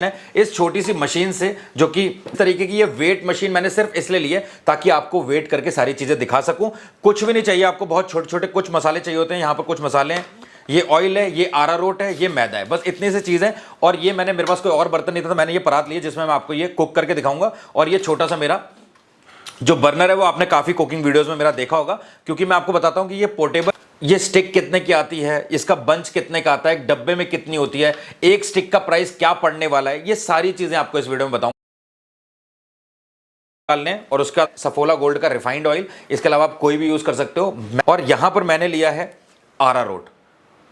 इस छोटी सी मशीन से, जो कि इस तरीके की ये वेट मशीन मैंने सिर्फ इसलिए ली है ताकि आपको वेट करके सारी चीजें दिखा सकूं। कुछ भी नहीं चाहिए आपको, बहुत छोटे छोटे कुछ मसाले चाहिए होते हैं। यहाँ पर कुछ मसाले हैं, ये ऑयल है, ये अरारोट है, ये मैदा है, बस इतनी सी चीज है। और ये मैंने, मेरे पास कोई और बर्तन नहीं था तो मैंने ये परात ली है जिसमें मैं आपको ये कुक करके दिखाऊंगा। और ये छोटा सा मेरा जो बर्नर है वो आपने काफी कुकिंग वीडियोस में मेरा देखा होगा, क्योंकि मैं आपको बताता हूं कि ये पोर्टेबल, ये स्टिक कितने की आती है, इसका बंच कितने का आता है, एक डब्बे में कितनी होती है, एक स्टिक का प्राइस क्या पड़ने वाला है, ये सारी चीजें आपको इस वीडियो में बताऊंगा। और उसका सफोला गोल्ड का रिफाइंड ऑयल, इसके अलावा आप कोई भी यूज कर सकते हो। और यहां पर मैंने लिया है अरारोट,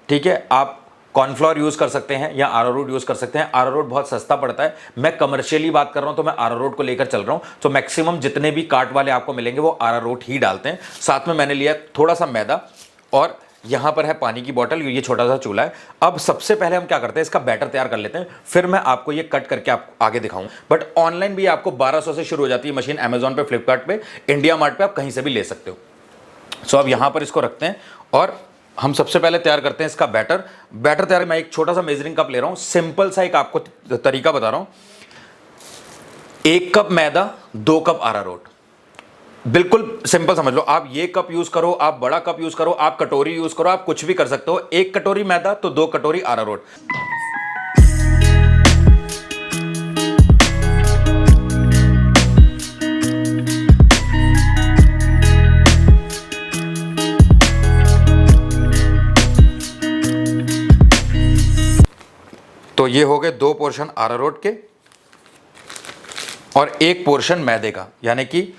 ठीक है, आप कॉर्नफ्लोर यूज कर सकते हैं या अरारोट यूज कर सकते हैं। अरारोट बहुत सस्ता पड़ता है, मैं कमर्शियली बात कर रहा हूं तो मैं अरारोट को लेकर चल रहा हूं। तो मैक्सिमम जितने भी कार्ट वाले आपको मिलेंगे वो अरारोट ही डालते हैं। साथ में मैंने लिया थोड़ा सा मैदा, और यहां पर है पानी की बोतल, ये छोटा सा चूल्हा है। अब सबसे पहले हम क्या करते हैं, इसका बैटर तैयार कर लेते हैं, फिर मैं आपको ये कट करके आपको आगे दिखाऊं। बट ऑनलाइन भी आपको 1200 से शुरू हो जाती है मशीन, अमेजॉन पे, फ्लिपकार्ट पे, इंडिया मार्ट पे, आप कहीं से भी ले सकते हो। सो अब यहां पर इसको रखते हैं और हम सबसे पहले तैयार करते हैं इसका बैटर। बैटर तैयार, मैं एक छोटा सा मेजरिंग कप ले रहा हूं, सिंपल सा एक आपको तरीका बता रहा हूं। 1 कप मैदा, 2 कप अरारोट, बिल्कुल सिंपल समझ लो। आप ये कप यूज करो, आप बड़ा कप यूज करो, आप कटोरी यूज करो, आप कुछ भी कर सकते हो। 1 कटोरी मैदा तो 2 कटोरी अरारोट। तो ये हो गए 2 पोर्शन अरारोट के और 1 पोर्शन मैदे का, यानी कि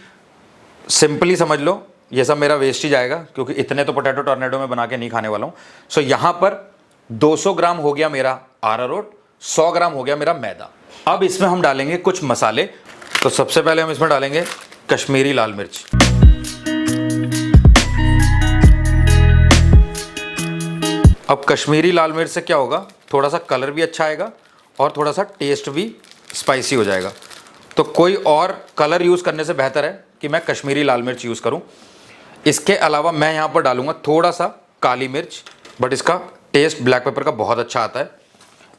सिंपली समझ लो ये सब मेरा वेस्ट ही जाएगा, क्योंकि इतने तो पोटैटो टॉर्नेडो में बना के नहीं खाने वाला हूं। सो यहां पर 200 ग्राम हो गया मेरा अरारोट, 100 ग्राम हो गया मेरा मैदा। अब इसमें हम डालेंगे कुछ मसाले। तो सबसे पहले हम इसमें डालेंगे कश्मीरी लाल मिर्च, अब कश्मीरी लाल मिर्च से क्या होगा, थोड़ा सा कलर भी अच्छा आएगा और थोड़ा सा टेस्ट भी स्पाइसी हो जाएगा। तो कोई और कलर यूज़ करने से बेहतर है कि मैं कश्मीरी लाल मिर्च यूज़ करूं। इसके अलावा मैं यहाँ पर डालूंगा थोड़ा सा काली मिर्च, बट इसका टेस्ट ब्लैक पेपर का बहुत अच्छा आता है।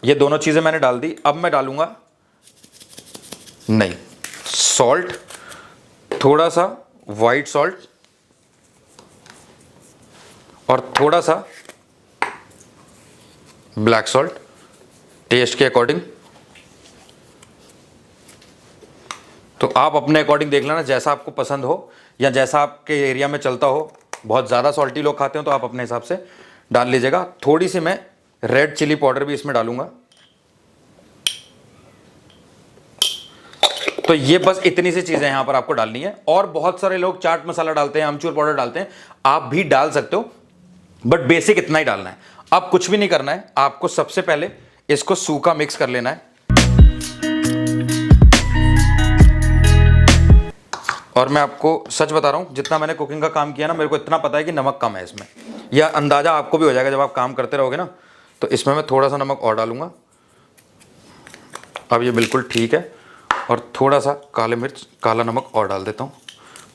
ये दोनों चीज़ें मैंने डाल दी। अब मैं डालूंगा नहीं सॉल्ट, थोड़ा सा वाइट सॉल्ट और थोड़ा सा ब्लैक सॉल्ट, टेस्ट के अकॉर्डिंग। तो आप अपने अकॉर्डिंग देख लेना, जैसा आपको पसंद हो या जैसा आपके एरिया में चलता हो। बहुत ज़्यादा सॉल्टी लोग खाते हो तो आप अपने हिसाब से डाल लीजिएगा। थोड़ी सी मैं रेड चिली पाउडर भी इसमें डालूंगा। तो ये बस इतनी सी चीज़ें यहाँ पर आपको डालनी है। और बहुत सारे लोग चाट मसाला डालते हैं, अमचूर पाउडर डालते हैं, आप भी डाल सकते हो, बट बेसिक इतना ही डालना है। अब कुछ भी नहीं करना है, आपको सबसे पहले इसको सूखा मिक्स कर लेना है। और मैं आपको सच बता रहा हूँ, जितना मैंने कुकिंग का काम किया ना, मेरे को इतना पता है कि नमक कम है इसमें। यह अंदाज़ा आपको भी हो जाएगा जब आप काम करते रहोगे ना। तो इसमें मैं थोड़ा सा नमक और डालूंगा। अब ये बिल्कुल ठीक है। और थोड़ा सा काले मिर्च, काला नमक और डाल देता हूँ,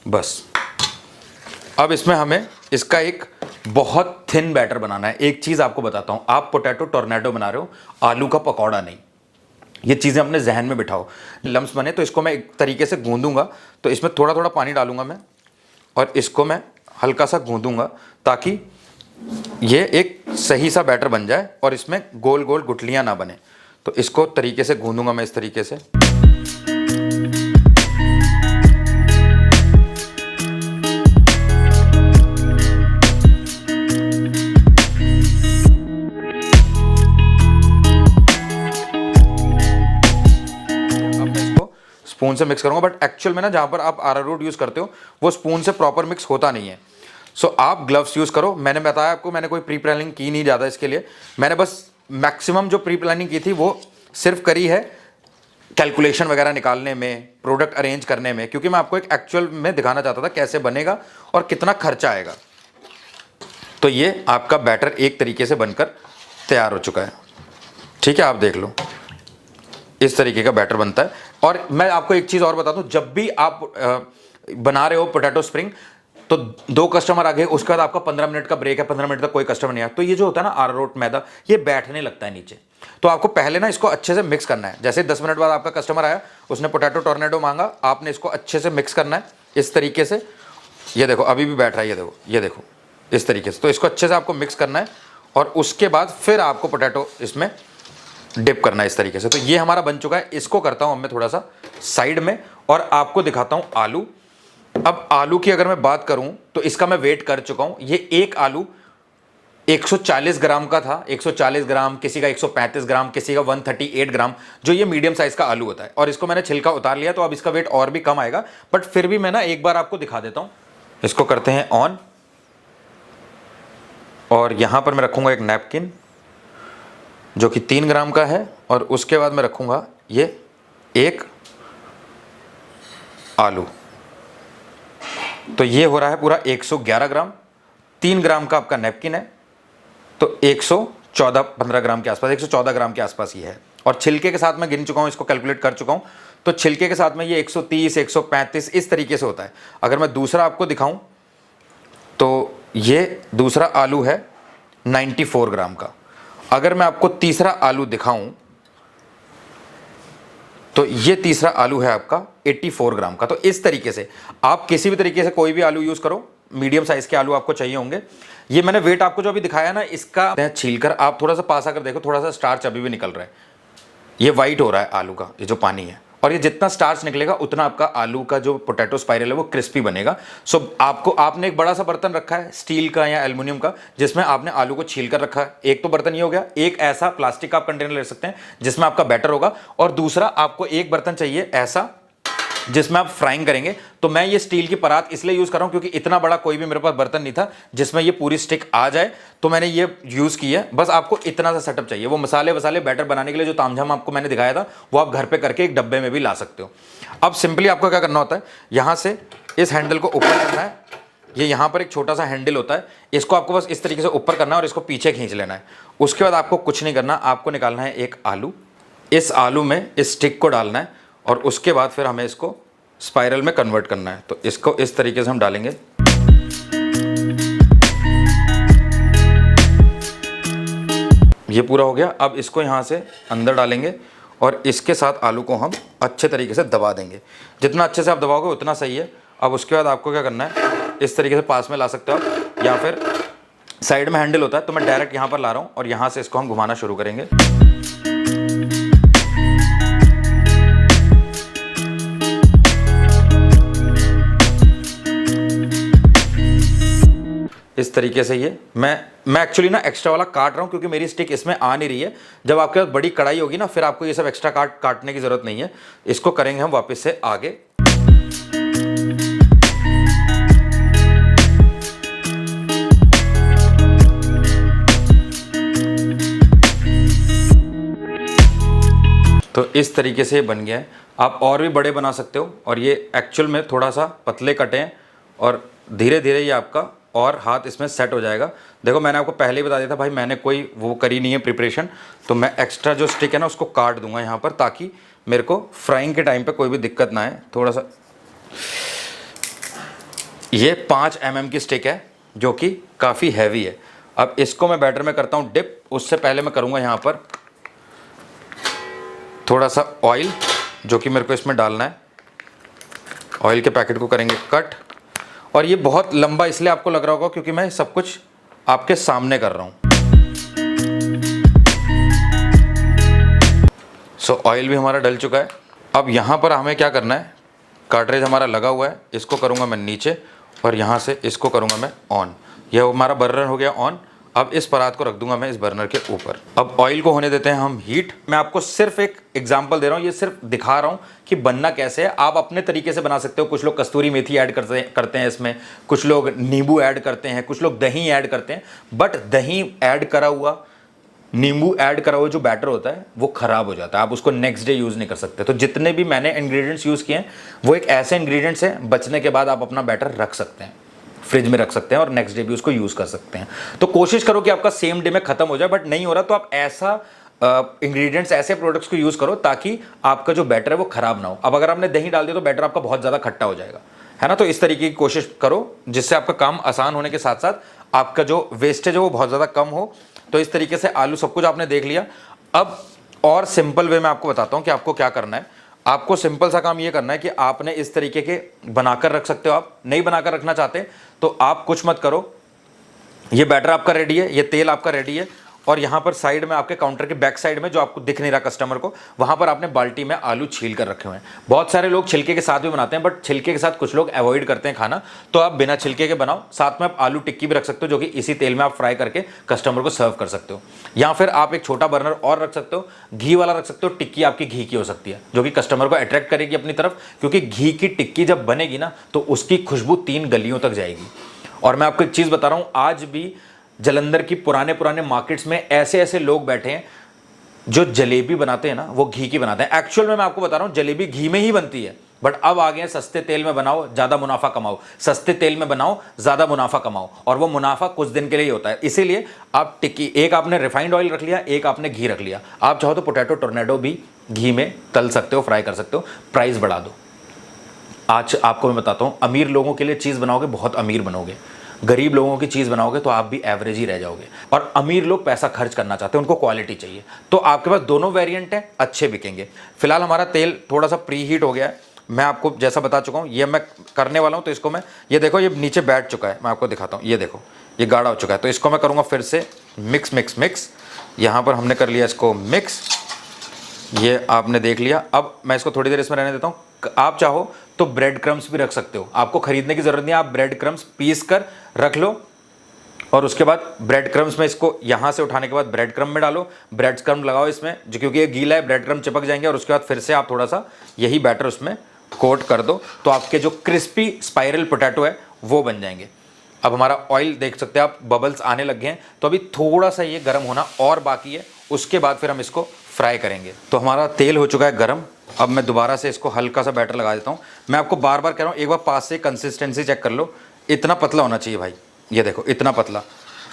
बस। अब इसमें हमें इसका एक बहुत थिन बैटर बनाना है। एक चीज़ आपको बताता हूँ, आप पोटैटो टॉर्नेडो बना रहे हो, आलू का पकौड़ा नहीं। ये चीज़ें अपने जहन में बिठाओ। लम्स बने तो इसको मैं एक तरीके से गूंदूंगा। तो इसमें थोड़ा थोड़ा पानी डालूंगा मैं, और इसको मैं हल्का सा गूंदूंगा ताकि ये एक सही सा बैटर बन जाए और इसमें गोल गोल गुठलियाँ ना बने। तो इसको तरीके से गूंदूंगा मैं इस तरीके से। स्पून से मिक्स करूंगा, बट एक्चुअल में ना जहां पर आप अरारोट यूज करते हो वो स्पून से प्रॉपर मिक्स होता नहीं है। सो आप ग्लव्स यूज करो। मैंने बताया आपको, मैंने कोई प्री प्लानिंग की नहीं ज़्यादा इसके लिए। मैंने बस मैक्सिमम जो प्री प्लानिंग की थी वो सिर्फ करी है कैलकुलेशन वगैरह निकालने में, प्रोडक्ट अरेंज करने में, क्योंकि मैं आपको एक एक्चुअल में दिखाना चाहता था कैसे बनेगा और कितना खर्चा आएगा। तो ये आपका बैटर एक तरीके से बनकर तैयार हो चुका है, ठीक है। आप देख लो, इस तरीके का बैटर बनता है। और मैं आपको एक चीज़ और बता दूं, जब भी आप बना रहे हो पोटैटो स्प्रिंग, तो 2 कस्टमर आ गए, उसके बाद आपका 15 मिनट का ब्रेक है, 15 मिनट तक कोई कस्टमर नहीं आया, तो ये जो होता है ना अरारोट मैदा, ये बैठने लगता है नीचे। तो आपको पहले ना इसको अच्छे से मिक्स करना है। जैसे 10 मिनट बाद आपका कस्टमर आया, उसने पोटैटो टोर्नेडो मांगा, आपने इसको अच्छे से मिक्स करना है इस तरीके से। ये देखो अभी भी बैठ रहा है, ये देखो, ये देखो इस तरीके से। तो इसको अच्छे से आपको मिक्स करना है और उसके बाद फिर आपको पोटैटो इसमें डिप करना है इस तरीके से। तो ये हमारा बन चुका है। इसको करता हूँ मैं थोड़ा सा साइड में और आपको दिखाता हूँ आलू। अब आलू की अगर मैं बात करूं तो इसका मैं वेट कर चुका हूं। ये एक आलू 140 ग्राम का था, 140 ग्राम, किसी का 135 ग्राम, किसी का 138 ग्राम, जो ये मीडियम साइज का आलू होता है। और इसको मैंने छिलका उतार लिया, तो अब इसका वेट और भी कम आएगा, बट फिर भी मैं ना एक बार आपको दिखा देता हूं। इसको करते हैं ऑन, और यहां पर मैं रखूंगा एक नैपकिन जो कि 3 ग्राम का है, और उसके बाद मैं रखूंगा ये एक आलू। तो ये हो रहा है पूरा 111 ग्राम, 3 ग्राम का आपका नैपकिन है, तो 114-15 ग्राम के आसपास, 114 ग्राम के आसपास ये है। और छिलके के साथ मैं गिन चुका हूँ, इसको कैलकुलेट कर चुका हूँ, तो छिलके के साथ में ये 130, 135 इस तरीके से होता है। अगर मैं दूसरा आपको दिखाऊं तो ये दूसरा आलू है 94 ग्राम का। अगर मैं आपको तीसरा आलू दिखाऊं तो ये तीसरा आलू है आपका 84 ग्राम का। तो इस तरीके से आप किसी भी तरीके से कोई भी आलू यूज़ करो, मीडियम साइज के आलू आपको चाहिए होंगे। ये मैंने वेट आपको जो अभी दिखाया ना, इसका छीलकर आप थोड़ा सा पास आकर देखो, थोड़ा सा स्टार्च अभी भी निकल रहा है, ये वाइट हो रहा है आलू का, ये जो पानी है। और ये जितना स्टार्च निकलेगा उतना आपका आलू का जो पोटैटो स्पाइरल है वो क्रिस्पी बनेगा। सो आपने एक बड़ा सा बर्तन रखा है स्टील का या एल्युमिनियम का, जिसमें आपने आलू को छील कर रखा है। एक तो बर्तन ये हो गया, एक ऐसा प्लास्टिक का आप कंटेनर ले सकते हैं जिसमें आपका बैटर होगा, और दूसरा आपको एक बर्तन चाहिए ऐसा जिसमें आप फ्राइंग करेंगे। तो मैं ये स्टील की परात इसलिए यूज कर रहा हूं क्योंकि इतना बड़ा कोई भी मेरे पास बर्तन नहीं था जिसमें ये पूरी स्टिक आ जाए, तो मैंने ये यूज की है। बस आपको इतना सा सेटअप चाहिए। वो मसाले वसाले बैटर बनाने के लिए जो तामझाम आपको मैंने दिखाया था, वो आप घर पे करके एक डब्बे में भी ला सकते हो। अब सिंपली आपको क्या करना होता है, यहां से इस हैंडल को ऊपर करना है। ये यहाँ पर एक छोटा सा हैंडल होता है, इसको आपको बस इस तरीके से ऊपर करना है और इसको पीछे खींच लेना है। उसके बाद आपको कुछ नहीं करना, आपको निकालना है एक आलू, इस आलू में इस स्टिक को डालना है, और उसके बाद फिर हमें इसको स्पाइरल में कन्वर्ट करना है। तो इसको इस तरीके से हम डालेंगे। ये पूरा हो गया। अब इसको यहाँ से अंदर डालेंगे और इसके साथ आलू को हम अच्छे तरीके से दबा देंगे। जितना अच्छे से आप दबाओगे उतना सही है। अब उसके बाद आपको क्या करना है, इस तरीके से पास में ला सकते हो आप, या फिर साइड में हैंडल होता है, तो मैं डायरेक्ट यहाँ पर ला रहा हूँ और यहाँ से इसको हम घुमाना शुरू करेंगे। इस तरीके से ये मैं एक्चुअली ना एक्स्ट्रा वाला काट रहा हूँ क्योंकि मेरी स्टिक इसमें आ नहीं रही है। जब आपके पास बड़ी कढ़ाई होगी ना, फिर आपको ये सब एक्स्ट्रा काटने की ज़रूरत नहीं है। इसको करेंगे हम वापस से आगे। तो इस तरीके से ये बन गया है। आप और भी बड़े बना सकते हो, और ये एक्चुअल में थोड़ा सा पतले कटे हैं, और धीरे धीरे ये आपका और हाथ इसमें सेट हो जाएगा। देखो मैंने आपको पहले ही बता दिया था भाई, मैंने कोई वो करी नहीं है प्रिपरेशन, तो मैं एक्स्ट्रा जो स्टिक है ना उसको काट दूंगा यहाँ पर, ताकि मेरे को फ्राइंग के टाइम पे कोई भी दिक्कत ना आए। थोड़ा सा ये 5 mm की स्टिक है जो कि काफ़ी हैवी है। अब इसको मैं बैटर में करता हूँ डिप। उससे पहले मैं करूँगा यहाँ पर थोड़ा सा ऑयल, जो कि मेरे को इसमें डालना है। ऑयल के पैकेट को करेंगे कट, और ये बहुत लंबा इसलिए आपको लग रहा होगा क्योंकि मैं सब कुछ आपके सामने कर रहा हूँ। सो ऑयल भी हमारा डल चुका है। अब यहाँ पर हमें क्या करना है, कार्ट्रेज हमारा लगा हुआ है, इसको करूँगा मैं नीचे, और यहाँ से इसको करूँगा मैं ऑन। यह हमारा बर्नर हो गया ऑन। अब इस परात को रख दूंगा मैं इस बर्नर के ऊपर। अब ऑयल को होने देते हैं हम हीट। मैं आपको सिर्फ एक एग्जांपल दे रहा हूँ, ये सिर्फ दिखा रहा हूँ कि बनना कैसे है। आप अपने तरीके से बना सकते हो। कुछ लोग कस्तूरी मेथी ऐड करते हैं इसमें, कुछ लोग नींबू ऐड करते हैं, कुछ लोग दही ऐड करते हैं। बट दही ऐड करा हुआ, नींबू ऐड करा हुआ जो बैटर होता है वो ख़राब हो जाता है, आप उसको नेक्स्ट डे यूज़ नहीं कर सकते। तो जितने भी मैंने इंग्रेडिएंट्स यूज़ किए हैं वो एक ऐसे इंग्रेडिएंट्स हैं, बचने के बाद आप अपना बैटर रख सकते हैं, फ्रिज में रख सकते हैं, और नेक्स्ट डे भी उसको यूज़ कर सकते हैं। तो कोशिश करो कि आपका सेम डे में ख़त्म हो जाए, बट नहीं हो रहा तो आप ऐसा इंग्रेडिएंट्स, ऐसे प्रोडक्ट्स को यूज़ करो ताकि आपका जो बैटर है वो ख़राब ना हो। अब अगर आपने दही डाल दिया तो बैटर आपका बहुत ज़्यादा खट्टा हो जाएगा, है ना। तो इस तरीके की कोशिश करो जिससे आपका काम आसान होने के साथ साथ आपका जो वेस्टेज है वो बहुत ज़्यादा कम हो। तो इस तरीके से आलू सब कुछ आपने देख लिया। अब और सिंपल वे में आपको बताता हूँ कि आपको क्या करना है। आपको सिंपल सा काम ये करना है कि आपने इस तरीके के बनाकर रख सकते हो। आप नहीं बनाकर रखना चाहते तो आप कुछ मत करो, ये बैटर आपका रेडी है, ये तेल आपका रेडी है, और यहाँ पर साइड में आपके काउंटर के बैक साइड में जो आपको दिख नहीं रहा कस्टमर को, वहाँ पर आपने बाल्टी में आलू छील कर रखे हुए हैं। बहुत सारे लोग छिलके के साथ भी बनाते हैं, बट छिलके के साथ कुछ लोग अवॉइड करते हैं खाना, तो आप बिना छिलके के बनाओ। साथ में आप आलू टिक्की भी रख सकते हो जो कि इसी तेल में आप फ्राई करके कस्टमर को सर्व कर सकते हो। या फिर आप एक छोटा बर्नर और रख सकते हो, घी वाला रख सकते हो। टिक्की आपकी घी की हो सकती है जो कि कस्टमर को अट्रैक्ट करेगी अपनी तरफ, क्योंकि घी की टिक्की जब बनेगी ना तो उसकी खुशबू 3 गलियों तक जाएगी। और मैं आपको एक चीज़ बता रहा हूँ, आज भी जलंधर की पुराने मार्केट्स में ऐसे ऐसे लोग बैठे हैं जो जलेबी बनाते हैं ना वो घी की बनाते हैं। एक्चुअल में मैं आपको बता रहा हूँ जलेबी घी में ही बनती है, बट अब आ गए हैं सस्ते तेल में बनाओ ज़्यादा मुनाफा कमाओ, सस्ते तेल में बनाओ ज़्यादा मुनाफा कमाओ, और वो मुनाफा कुछ दिन के लिए ही होता है। इसीलिए आप टिक्की, एक आपने रिफाइंड ऑयल रख लिया, एक आपने घी रख लिया। आप चाहो तो पोटैटो टोर्नेडो भी घी में तल सकते हो, फ्राई कर सकते हो, प्राइस बढ़ा दो। आज आपको मैं बताता हूँ, अमीर लोगों के लिए चीज़ बनाओगे बहुत अमीर बनोगे, गरीब लोगों की चीज़ बनाओगे तो आप भी एवरेज ही रह जाओगे। और अमीर लोग पैसा खर्च करना चाहते हैं, उनको क्वालिटी चाहिए, तो आपके पास दोनों वेरिएंट हैं, अच्छे बिकेंगे। फिलहाल हमारा तेल थोड़ा सा प्री हीट हो गया है, मैं आपको जैसा बता चुका हूँ ये मैं करने वाला हूँ। तो इसको मैं, ये देखो ये नीचे बैठ चुका है, मैं आपको दिखाता हूँ, ये देखो ये गाढ़ा हो चुका है। तो इसको मैं करूँगा फिर से मिक्स मिक्स मिक्स। यहाँ पर हमने कर लिया इसको मिक्स, ये आपने देख लिया। अब मैं इसको थोड़ी देर इसमें रहने देता हूँ। आप चाहो तो ब्रेड क्रम्स भी रख सकते हो, आपको खरीदने की ज़रूरत नहीं है, आप ब्रेड क्रम्स पीस कर रख लो। और उसके बाद ब्रेड क्रम्स में इसको यहाँ से उठाने के बाद ब्रेड क्रम्ब में डालो, ब्रेड क्रम्ब लगाओ इसमें, जो क्योंकि ये गीला है ब्रेड क्रम्ब चिपक जाएंगे। और उसके बाद फिर से आप थोड़ा सा यही बैटर उसमें कोट कर दो, तो आपके जो क्रिस्पी स्पाइरल पोटैटो है वो बन जाएंगे। अब हमारा ऑयल देख सकते हैं आप, बबल्स आने लग गए हैं, तो अभी थोड़ा सा ये गर्म होना और बाकी है, उसके बाद फिर हम इसको फ्राई करेंगे। तो हमारा तेल हो चुका है गर्म। अब मैं दोबारा से इसको हल्का सा बैटर लगा देता हूँ। मैं आपको बार बार कह रहा हूँ, एक बार पास से कंसिस्टेंसी चेक कर लो, इतना पतला होना चाहिए भाई, ये देखो इतना पतला।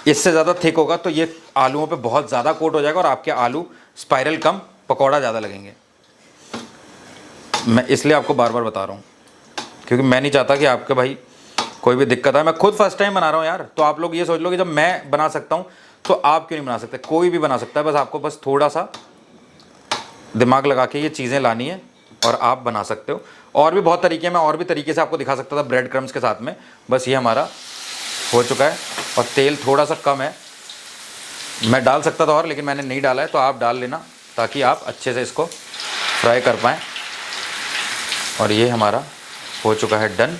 इससे ज़्यादा थिक होगा तो ये आलूओं पे बहुत ज़्यादा कोट हो जाएगा और आपके आलू स्पाइरल कम पकौड़ा ज़्यादा लगेंगे। मैं इसलिए आपको बार बार बता रहा हूँ क्योंकि मैं नहीं चाहता कि आपके भाई कोई भी दिक्कत है। मैं खुद फर्स्ट टाइम बना रहा हूँ यार, तो आप लोग ये सोच लो कि जब मैं बना सकता हूँ तो आप क्यों नहीं बना सकते। कोई भी बना सकता है, बस आपको बस थोड़ा सा दिमाग लगा के ये चीज़ें लानी है और आप बना सकते हो। और भी बहुत तरीके हैं, मैं और भी तरीके से आपको दिखा सकता था ब्रेड क्रम्स के साथ में। बस ये हमारा हो चुका है और तेल थोड़ा सा कम है, मैं डाल सकता था और, लेकिन मैंने नहीं डाला है, तो आप डाल लेना ताकि आप अच्छे से इसको फ्राई कर पाएँ। और ये हमारा हो चुका है डन।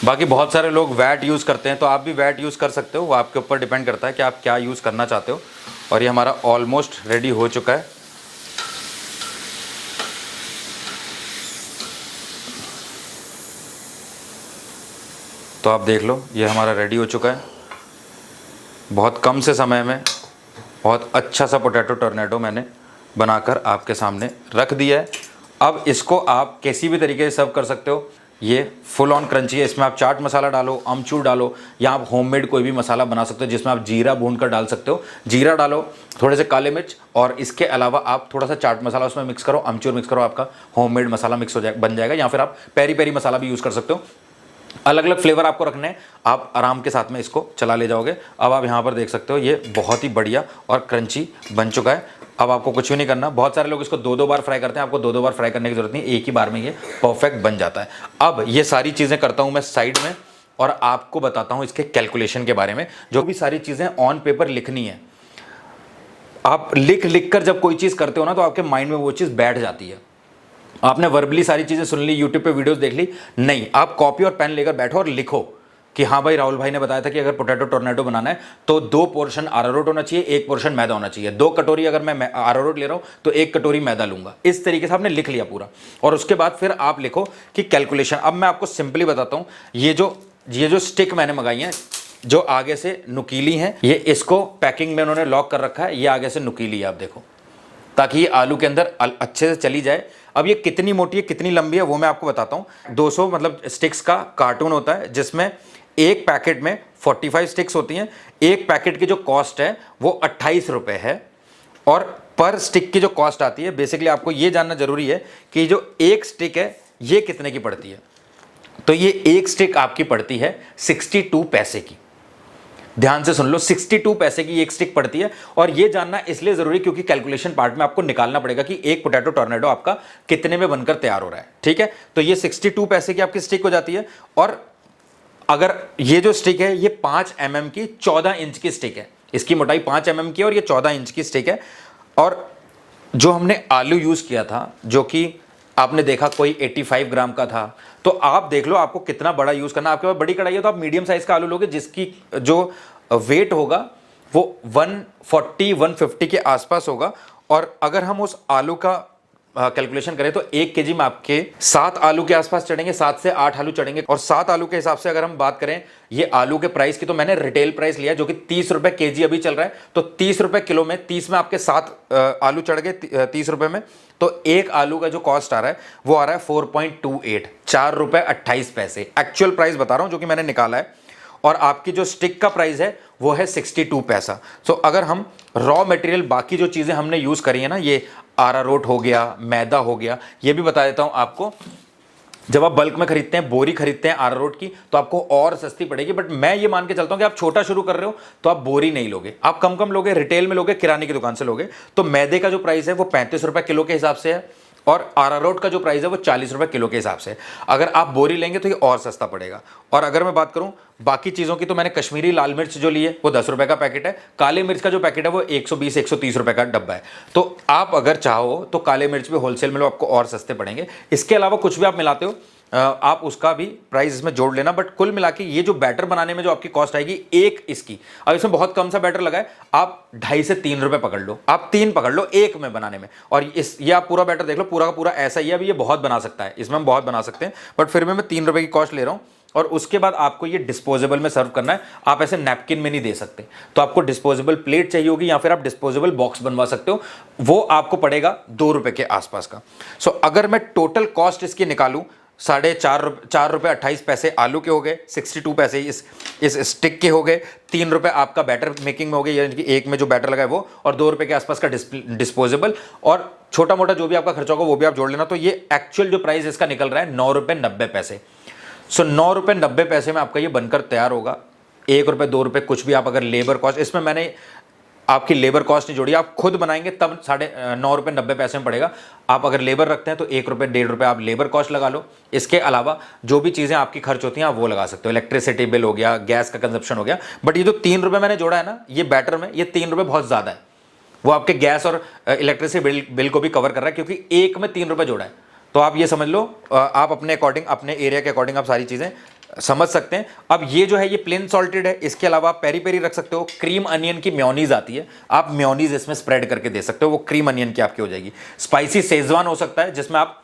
बाकी बहुत सारे लोग वैट यूज़ करते हैं, तो आप भी वैट यूज़ कर सकते हो, वो आपके ऊपर डिपेंड करता है कि आप क्या यूज़ करना चाहते हो। और ये हमारा ऑलमोस्ट रेडी हो चुका है। तो आप देख लो ये हमारा रेडी हो चुका है। बहुत कम से समय में बहुत अच्छा सा पोटैटो टोर्नेडो मैंने बनाकर आपके सामने रख दिया है। अब इसको आप किसी भी तरीके से सर्व कर सकते हो। ये फुल ऑन क्रंची है, इसमें आप चाट मसाला डालो, अमचूर डालो, या आप होममेड कोई भी मसाला बना सकते हो जिसमें आप जीरा भून कर डाल सकते हो। जीरा डालो, थोड़े से काले मिर्च, और इसके अलावा आप थोड़ा सा चाट मसाला उसमें मिक्स करो, अमचूर मिक्स करो, आपका होममेड मसाला मिक्स हो जाए बन जाएगा। या फिर आप पेरी पेरी मसाला भी यूज़ कर सकते हो। अलग अलग फ्लेवर आपको रखने हैं, आप आराम के साथ में इसको चला ले जाओगे। अब आप यहाँ पर देख सकते हो ये बहुत ही बढ़िया और क्रंची बन चुका है। अब आपको कुछ भी नहीं करना। बहुत सारे लोग इसको 2-2 बार फ्राई करते हैं, आपको 2-2 बार फ्राई करने की जरूरत नहीं, एक ही बार में ये परफेक्ट बन जाता है। अब ये सारी चीज़ें करता हूँ मैं साइड में, और आपको बताता हूँ इसके कैलकुलेशन के बारे में। जो भी सारी चीज़ें ऑन पेपर लिखनी है, आप लिख कर जब कोई चीज़ करते हो ना तो आपके माइंड में वो चीज़ बैठ जाती है। आपने वर्बली सारी चीज़ें सुन ली, यूट्यूब पे वीडियोस देख ली, नहीं, आप कॉपी और पेन लेकर बैठो और लिखो कि हाँ भाई राहुल भाई ने बताया था कि अगर पोटैटो टोर्नेडो बनाना है तो 2 पोर्शन अरारोट होना चाहिए, 1 पोर्शन मैदा होना चाहिए। 2 कटोरी अगर मैं अरारोट ले रहा हूँ तो 1 कटोरी मैदा लूंगा। इस तरीके से आपने लिख लिया पूरा, और उसके बाद फिर आप लिखो कि कैलकुलेशन। अब मैं आपको सिंपली बताता हूँ, ये जो स्टिक मैंने मंगाई है जो आगे से नुकीली हैं, ये इसको पैकिंग में उन्होंने लॉक कर रखा है, ये आगे से नुकीली है। आप देखो ताकि ये आलू के अंदर अच्छे से चली जाए। अब ये कितनी मोटी है कितनी लंबी है वो मैं आपको बताता हूँ। 200 मतलब स्टिक्स का कार्टून होता है, जिसमें एक पैकेट में 45 स्टिक्स होती हैं। एक पैकेट की जो कॉस्ट है वो 28 रुपये है, और पर स्टिक की जो कॉस्ट आती है, बेसिकली आपको ये जानना जरूरी है कि जो एक स्टिक है ये कितने की पड़ती है। तो ये एक स्टिक आपकी पड़ती है 62 पैसे की। ध्यान से सुन लो, 62 पैसे की एक स्टिक पड़ती है। और ये जानना इसलिए जरूरी क्योंकि कैलकुलेशन पार्ट में आपको निकालना पड़ेगा कि एक पोटैटो टॉर्नेडो आपका कितने में बनकर तैयार हो रहा है। ठीक है, तो ये 62 पैसे की आपकी स्टिक हो जाती है। और अगर ये जो स्टिक है ये 5 mm की 14 इंच की स्टिक है, इसकी मोटाई 5 mm की और ये 14 इंच की स्टिक है। और जो हमने आलू यूज किया था, जो कि आपने देखा कोई 85 ग्राम का था, तो आप देख लो आपको कितना बड़ा यूज करना। आपके पास बड़ी कढ़ाई है तो आप मीडियम साइज का आलू लोगे, जिसकी जो वेट होगा वो 140-150 के आसपास होगा। और अगर हम उस आलू का कैलकुलेशन करें तो 1 केजी में आपके 7 आलू के आसपास चढ़ेंगे, 7 से 8 आलू चढ़ेंगे। और 7 आलू के हिसाब से अगर हम बात करें ये आलू के प्राइस की, तो मैंने रिटेल प्राइस लिया है जो कि 30 रुपए केजी अभी चल रहा है। तो 30 रुपए किलो में 30 में आपके 7 आलू चढ़ गए 30 रुपए में। तो एक आलू का जो कॉस्ट आ रहा है वो आ रहा है 4.28, 4 रुपए 28 पैसे एक्चुअल प्राइस बता रहा हूं जो कि मैंने निकाला है। और आपकी जो स्टिक का प्राइस है वो है 62 पैसा। सो अगर हम रॉ मटेरियल बाकी जो चीजें हमने यूज करी है ना, ये अरारोट हो गया, मैदा हो गया, ये भी बता देता हूं आपको। जब आप बल्क में खरीदते हैं, बोरी खरीदते हैं अरारोट की, तो आपको और सस्ती पड़ेगी। बट मैं ये मान के चलता हूं कि आप छोटा शुरू कर रहे हो तो आप बोरी नहीं लोगे, आप कम कम लोगे, रिटेल में लोगे, किराने की दुकान से लोगे। तो मैदे का जो प्राइस है वो 35 रुपए किलो के हिसाब से है, और अरारोट का जो प्राइस है वो 40 रुपए किलो के हिसाब से। अगर आप बोरी लेंगे तो ये और सस्ता पड़ेगा। और अगर मैं बात करूं बाकी चीज़ों की, तो मैंने कश्मीरी लाल मिर्च जो ली है वो 10 रुपए का पैकेट है। काले मिर्च का जो पैकेट है वो 120-130 रुपए का डब्बा है। तो आप अगर चाहो तो काले मिर्च भी होलसेल में लो, आपको और सस्ते पड़ेंगे। इसके अलावा कुछ भी आप मिलाते हो आप उसका भी प्राइस इसमें जोड़ लेना। बट कुल मिला के ये जो बैटर बनाने में जो आपकी कॉस्ट आएगी एक इसकी, अब इसमें बहुत कम सा बैटर लगा है, आप 2.5 से 3 रुपए पकड़ लो, आप 3 पकड़ लो एक में बनाने में। और ये आप पूरा बैटर देख लो, पूरा का पूरा ऐसा ही है। अभी ये बहुत बना सकता है, इसमें हम बहुत बना सकते हैं, बट फिर मैं 3 रुपए की कॉस्ट ले रहा हूं। और उसके बाद आपको ये डिस्पोजेबल में सर्व करना है, आप ऐसे नैपकिन में नहीं दे सकते। तो आपको डिस्पोजेबल प्लेट चाहिए होगी, या फिर आप डिस्पोजेबल बॉक्स बनवा सकते हो, वो आपको पड़ेगा 2 रुपए के आसपास का। सो अगर मैं टोटल कॉस्ट इसकी निकालूं, 4.5 रुपए 28 पैसे आलू के हो गए, 62 पैसे इस स्टिक के हो गए, 3 रुपए आपका बैटर मेकिंग में हो गए, यानी कि एक में जो बैटर लगा है वो, और 2 रुपए के आसपास का डिस्पोजेबल, और छोटा मोटा जो भी आपका खर्चा होगा वो भी आप जोड़ लेना। तो ये एक्चुअल जो प्राइस इसका निकल रहा है 9 रुपए 90 पैसे। सो 9 रुपए 90 पैसे में आपका ये बनकर तैयार होगा। 1 रुपए 2 रुपए कुछ भी आप अगर लेबर कॉस्ट, इसमें मैंने आपकी लेबर कॉस्ट नहीं जोड़ी, आप खुद बनाएंगे तब 9 रुपए 90 पैसे में पड़ेगा। आप अगर लेबर रखते हैं तो 1 रुपए 1.5 रुपए आप लेबर कॉस्ट लगा लो। इसके अलावा जो भी चीज़ें आपकी खर्च होती हैं आप वो लगा सकते हो, इलेक्ट्रिसिटी बिल हो गया, गैस का कंजप्शन हो गया। बट ये जो 3 रुपए मैंने जोड़ा है ना ये बैटर में, ये 3 रुपए बहुत ज़्यादा है, वो आपके गैस और इलेक्ट्रिसिटी बिल को भी कवर कर रहा है, क्योंकि एक में 3 रुपए जोड़ा है। तो आप ये समझ लो, आप अपने अकॉर्डिंग, अपने एरिया के अकॉर्डिंग आप सारी चीज़ें समझ सकते हैं। अब ये जो है ये प्लेन सॉल्टेड है, इसके अलावा आप पेरी पेरी रख सकते हो। क्रीम अनियन की मेयोनीज आती है, आप मेयोनीज इसमें स्प्रेड करके दे सकते हो, वो क्रीम अनियन की आपकी हो जाएगी। स्पाइसी शेजवान हो सकता है, जिसमें आप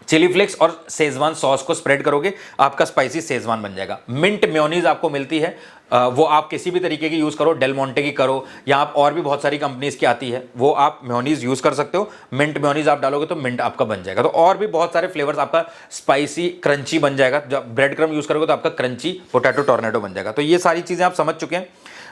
चिली फ्लेक्स और शेजवान सॉस को स्प्रेड करोगे, आपका स्पाइसी शेजवान बन जाएगा। मिंट मेयोनीज आपको मिलती है, वो आप किसी भी तरीके की यूज़ करो, डेल मोंटे की करो, या आप और भी बहुत सारी कंपनीज की आती है, वो आप मेयोनीज यूज़ कर सकते हो। मिंट मेयोनीज आप डालोगे तो मिंट आपका बन जाएगा। तो और भी बहुत सारे फ्लेवर्स, आपका स्पाइसी क्रंची बन जाएगा। जब ब्रेड क्रम यूज़ करोगे तो आपका क्रंची पोटैटो टॉर्नेडो बन जाएगा। तो ये सारी चीज़ें आप समझ चुके हैं।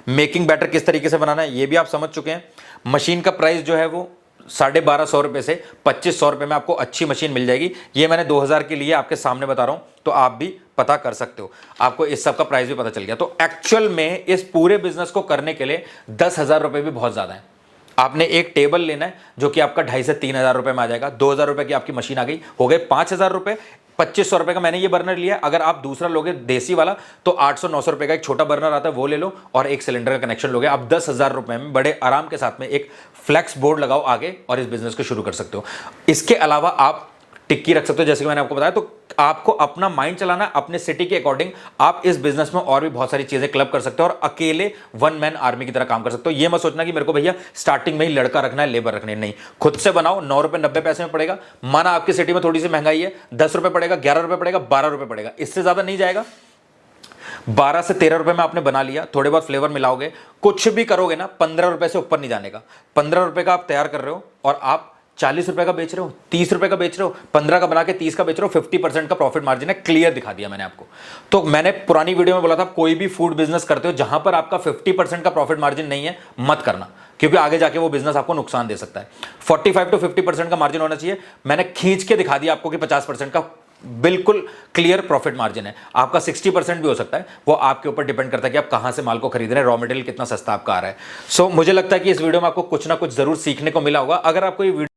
मेकिंग बैटर किस तरीके से बनाना है ये भी आप समझ चुके हैं। मशीन का प्राइस जो है वो 1250 रुपये से 2500 रुपये में आपको अच्छी मशीन मिल जाएगी। ये मैंने 2000 के लिए आपके सामने बता रहा हूँ, तो आप भी पता कर सकते हो, आपको इस सब का प्राइस भी पता चल गया। तो एक्चुअल में इस पूरे बिजनेस को करने के लिए 10,000 रुपये भी बहुत ज़्यादा है। आपने एक टेबल लेना है जो कि आपका 2,500 से 3,000 रुपये में आ जाएगा। 2,000 रुपये की आपकी मशीन आ गई, हो गए 5,000 रुपये। 2,500 रुपये का मैंने ये बर्नर लिया। अगर आप दूसरा लोगे देसी वाला तो 800-900 रुपये का एक छोटा बर्नर आता है, वो ले लो, और एक सिलेंडर का कनेक्शन लोगे। आप 10,000 रुपये में बड़े आराम के साथ में एक फ्लेक्स बोर्ड लगाओ आगे, और इस बिजनेस को शुरू कर सकते हो। इसके अलावा आप टिक्की रख सकते हो, जैसे कि मैंने आपको बताया। तो आपको अपना माइंड चलाना है अपने सिटी के अकॉर्डिंग। आप इस बिजनेस में और भी बहुत सारी चीजें क्लब कर सकते हो, और अकेले वन मैन आर्मी की तरह काम कर सकते हो। ये मत सोचना कि मेरे को भैया स्टार्टिंग में ही लड़का रखना है, लेबर रखने नहीं। खुद से बनाओ, 9 रुपए 90 पैसे में पड़ेगा। माना आपकी सिटी में थोड़ी सी महंगाई है, 10 रुपए पड़ेगा, 11 रुपए पड़ेगा, 12 रुपए पड़ेगा, इससे ज्यादा नहीं जाएगा। 12 से 13 रुपए में आपने बना लिया, थोड़े बहुत फ्लेवर मिलाओगे, कुछ भी करोगे ना, 15 रुपए से ऊपर नहीं जाने का। 15 रुपए का आप तैयार कर रहे हो और आप 40 रुपए का बेच रहे हो, 30 रुपए का बेच रहे हो, 15 का बना के 30 का बेच रहे हो, 50% का प्रॉफिट मार्जिन है। क्लियर दिखा दिया मैंने आपको। तो मैंने पुरानी वीडियो में बोला था, कोई भी फूड बिजनेस करते हो जहां पर आपका 50% का प्रॉफिट मार्जिन नहीं है, मत करना, क्योंकि आगे जाके वो बिजनेस आपको नुकसान दे सकता है। 45 to 50% का मार्जिन होना चाहिए। मैंने खींच के दिखा दिया आपको कि 50% का बिल्कुल क्लियर प्रॉफिट मार्जिन है। आपका 60% भी हो सकता है, वो आपके ऊपर डिपेंड करता है कि आप कहां से माल को खरीद रहे हैं, रॉ मटेरियल कितना सस्ता आपका आ रहा है। सो मुझे लगता है कि इस वीडियो में आपको कुछ ना कुछ जरूर सीखने को मिला होगा। अगर आपको ये वीडियो